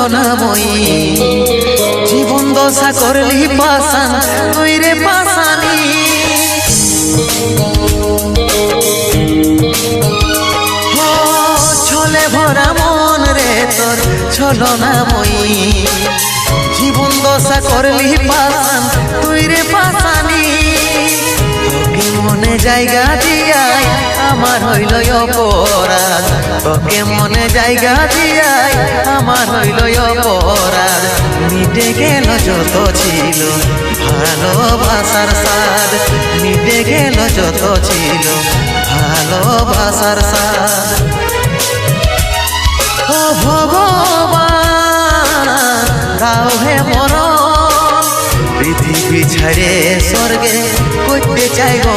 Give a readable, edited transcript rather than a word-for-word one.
ছলনাময়ী জীবন দশা করলি পাশান তুই রে পাশানি ছলে ভরা মন রে তোর ছলনাময়ী জীবন দশা করলি পাশান তুই রে পাশানি তোকে মনে জায়গা দিয়াই আমার হইল অপরাধ তোকে মনে জায়গা দিয়াই আমার হইল অপরাধ মিটে গেল যত ছিল ভালোবাসার স্বাদ মিটে গেল যত ছিল ভালোবাসার স্বাদ ও ভগবান দাও হে মরণ পৃথিবী ছাড়ে স্বর্গে করতে চাই গো